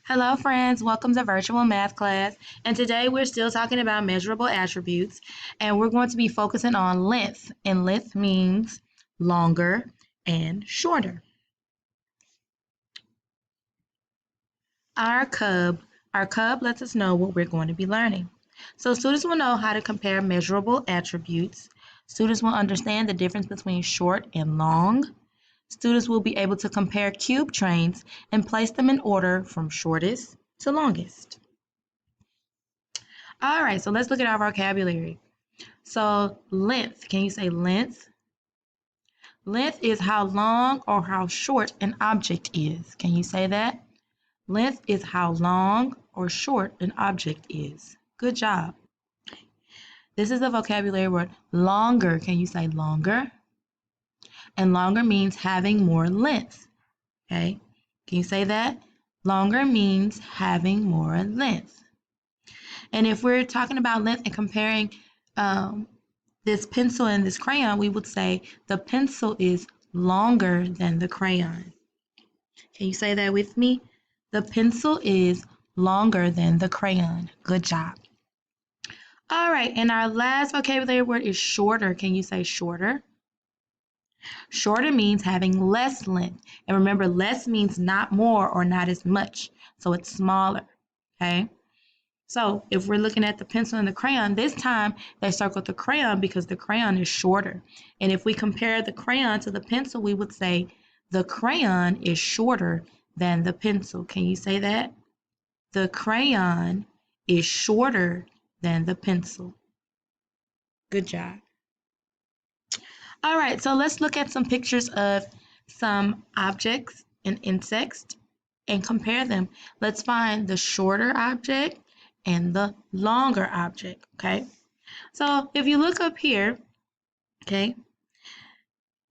Hello, friends. Welcome to virtual math class. And today we're still talking about measurable attributes, and we're going to be focusing on length. And length means longer and shorter. Our cub, our cub lets us know what we're going to be learning. So students will know how to compare measurable attributes. Students will understand the difference between short and long. Students will be able to compare cube trains and place them in order from shortest to longest. All right, so let's look at our vocabulary. So length, can you say length? Length is how long or how short an object is. Can you say that? Length is how long or short an object is. Good job. This is the vocabulary word longer. Can you say longer? And longer means having more length. Okay? Can you say that? Longer means having more length. And if we're talking about length and comparing this pencil and this crayon, we would say the pencil is longer than the crayon. Can you say that with me? The pencil is longer than the crayon. Good job. All right, and our last vocabulary word is shorter. Can you say shorter? Shorter means having less length. And remember, less means not more or not as much. So it's smaller, okay? So if we're looking at the pencil and the crayon, this time they circled the crayon because the crayon is shorter. And if we compare the crayon to the pencil, we would say the crayon is shorter than the pencil. Can you say that? The crayon is shorter than the pencil. Good job. All right, so let's look at some pictures of some objects and insects and compare them. Let's find the shorter object and the longer object, okay? So if you look up here, okay,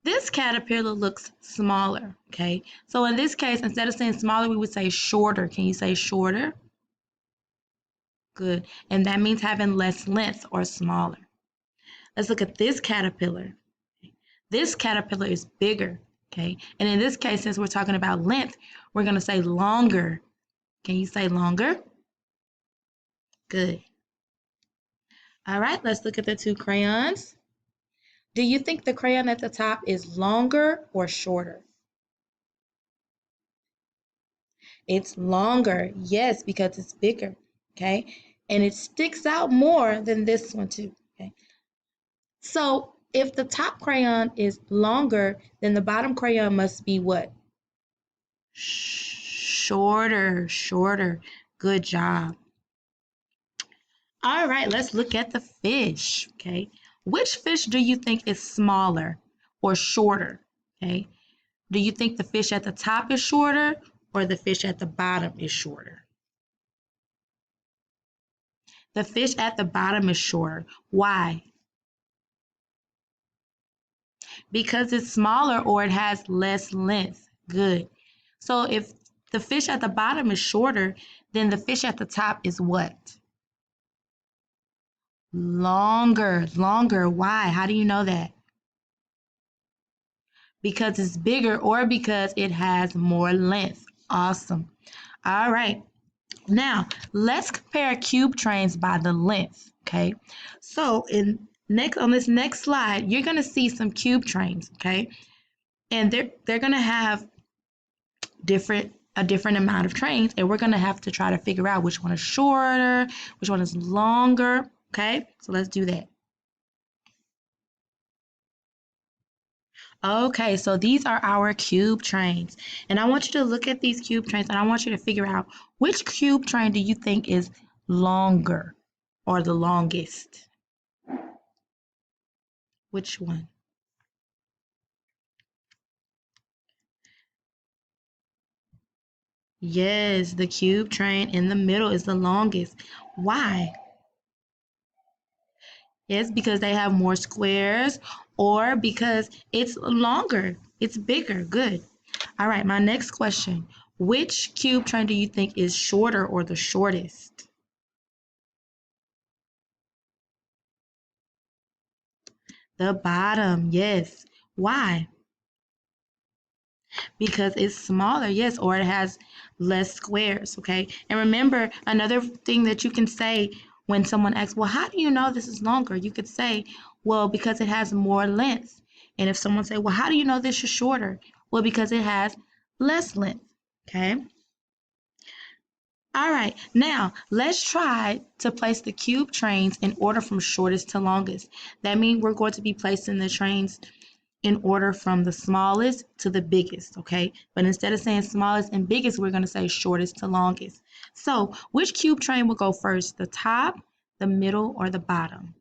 this caterpillar looks smaller, okay? So in this case, instead of saying smaller, we would say shorter. Can you say shorter? Good. And that means having less length or smaller. Let's look at this caterpillar. This caterpillar is bigger, okay? And in this case, since we're talking about length, we're going to say longer. Can you say longer? Good. All right, let's look at the two crayons. Do you think the crayon at the top is longer or shorter? It's longer, yes, because it's bigger, okay? And it sticks out more than this one too, okay? So if the top crayon is longer, then the bottom crayon must be what? Shorter, shorter. Good job. All right, let's look at the fish, okay? Which fish do you think is smaller or shorter, okay? Do you think the fish at the top is shorter or the fish at the bottom is shorter? The fish at the bottom is shorter. Why? Because it's smaller or it has less length. Good. So if the fish at the bottom is shorter, then the fish at the top is what? Longer, longer. Why? How do you know that? Because it's bigger or because it has more length. Awesome. All right. Now, let's compare cube trains by the length, okay? So, on this next slide, you're going to see some cube trains, okay? And they're going to have a different amount of trains, and we're going to have to try to figure out which one is shorter, which one is longer, okay? So, let's do that. Okay, so these are our cube trains. And I want you to look at these cube trains and I want you to figure out which cube train do you think is longer or the longest? Which one? Yes, the cube train in the middle is the longest. Why? Yes, because they have more squares or because it's longer, it's bigger. Good. All right, my next question. Which cube train do you think is shorter or the shortest? The bottom, yes. Why? Because it's smaller, yes, or it has less squares, okay? And remember, another thing that you can say when someone asks, well, how do you know this is longer? You could say, well, because it has more length. And if someone say, well, how do you know this is shorter? Well, because it has less length, okay? All right, now let's try to place the cube trains in order from shortest to longest. That means we're going to be placing the trains in order from the smallest to the biggest, okay? But instead of saying smallest and biggest, we're going to say shortest to longest. So which cube train will go first, the top, the middle, or the bottom?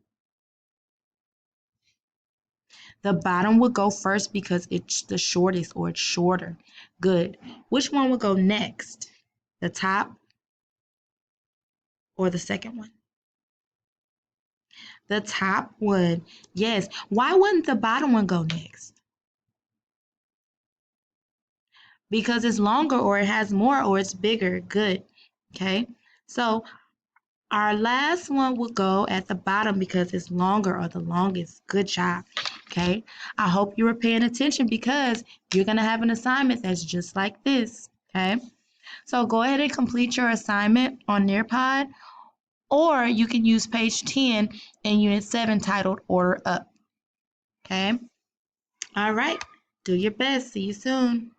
The bottom will go first because it's the shortest or it's shorter. Good. Which one will go next? The top or the second one? The top would. Yes. Why wouldn't the bottom one go next? Because it's longer or it has more or it's bigger. Good. Okay. So our last one will go at the bottom because it's longer or the longest. Good job. Okay. I hope you were paying attention because you're going to have an assignment that's just like this. Okay. So go ahead and complete your assignment on Nearpod, or you can use page 10 in Unit 7 titled Order Up. Okay. All right. Do your best. See you soon.